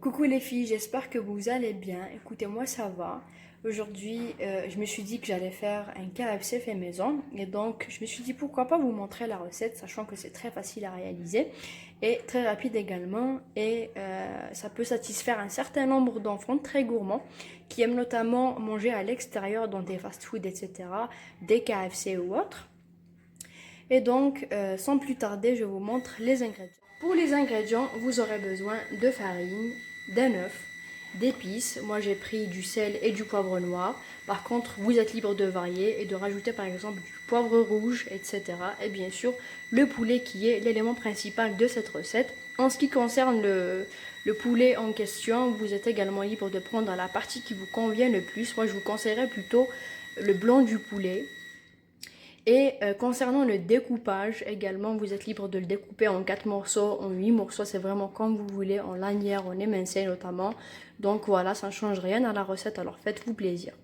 Coucou les filles, j'espère que vous allez bien. Écoutez, moi ça va. Aujourd'hui, je me suis dit que j'allais faire un KFC fait maison. Et donc, je me suis dit pourquoi pas vous montrer la recette, sachant que c'est très facile à réaliser et très rapide également. Et ça peut satisfaire un certain nombre d'enfants très gourmands qui aiment notamment manger à l'extérieur dans des fast-foods, etc., des KFC ou autres. Et donc, sans plus tarder, je vous montre les ingrédients. Pour les ingrédients, vous aurez besoin de farine, d'un œuf, d'épices. Moi, j'ai pris du sel et du poivre noir. Par contre, vous êtes libre de varier et de rajouter par exemple du poivre rouge, etc. Et bien sûr, le poulet qui est l'élément principal de cette recette. En ce qui concerne le poulet en question, vous êtes également libre de prendre la partie qui vous convient le plus. Moi, je vous conseillerais plutôt le blanc du poulet. Et concernant le découpage, également, vous êtes libre de le découper en 4 morceaux, en 8 morceaux, c'est vraiment comme vous voulez, en lanières, en émincé notamment. Donc voilà, ça ne change rien à la recette, alors faites-vous plaisir.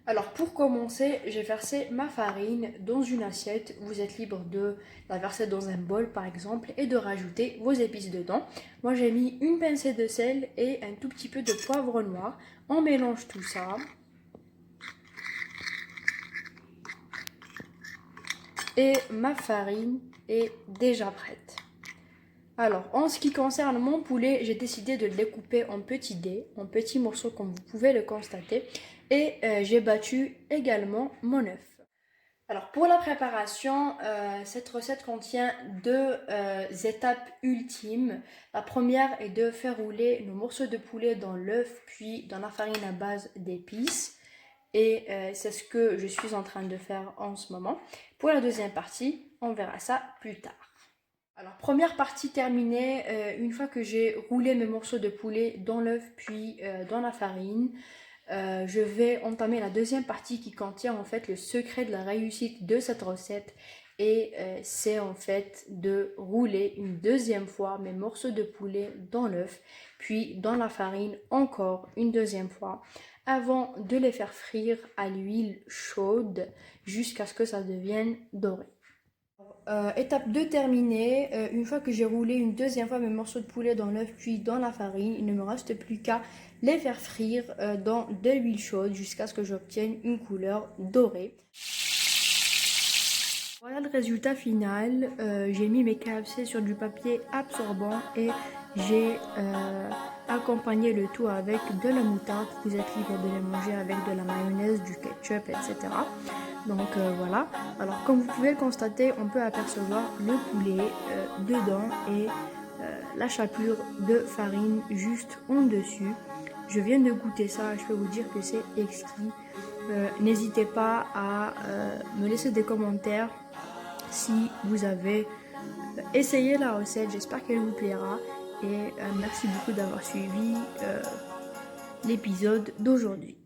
Alors pour commencer, j'ai versé ma farine dans une assiette. Vous êtes libre de la verser dans un bol par exemple et de rajouter vos épices dedans. Moi j'ai mis une pincée de sel et un tout petit peu de poivre noir. On mélange tout ça. Et ma farine est déjà prête. Alors, en ce qui concerne mon poulet, j'ai décidé de le découper en petits dés, en petits morceaux comme vous pouvez le constater. Et j'ai battu également mon œuf. Alors, pour la préparation, cette recette contient deux étapes ultimes. La première est de faire rouler nos morceaux de poulet dans l'œuf, puis dans la farine à base d'épices. Et c'est ce que je suis en train de faire en ce moment. Pour la deuxième partie, on verra ça plus tard. Alors, première partie terminée, une fois que j'ai roulé mes morceaux de poulet dans l'œuf puis dans la farine, je vais entamer la deuxième partie qui contient en fait le secret de la réussite de cette recette. Et c'est en fait de rouler une deuxième fois mes morceaux de poulet dans l'œuf, puis dans la farine encore une deuxième fois, avant de les faire frire à l'huile chaude jusqu'à ce que ça devienne doré. Étape 2 terminée, une fois que j'ai roulé une deuxième fois mes morceaux de poulet dans l'œuf puis dans la farine, il ne me reste plus qu'à les faire frire dans de l'huile chaude jusqu'à ce que j'obtienne une couleur dorée. Voilà le résultat final. J'ai mis mes KFC sur du papier absorbant et j'ai accompagné le tout avec de la moutarde. Vous êtes libre de les manger avec de la mayonnaise, du ketchup, etc. Donc voilà. Alors comme vous pouvez le constater, on peut apercevoir le poulet dedans et la chapelure de farine juste en dessus. Je viens de goûter ça, je peux vous dire que c'est exquis. N'hésitez pas à me laisser des commentaires si vous avez essayé la recette. J'espère qu'elle vous plaira et merci beaucoup d'avoir suivi l'épisode d'aujourd'hui.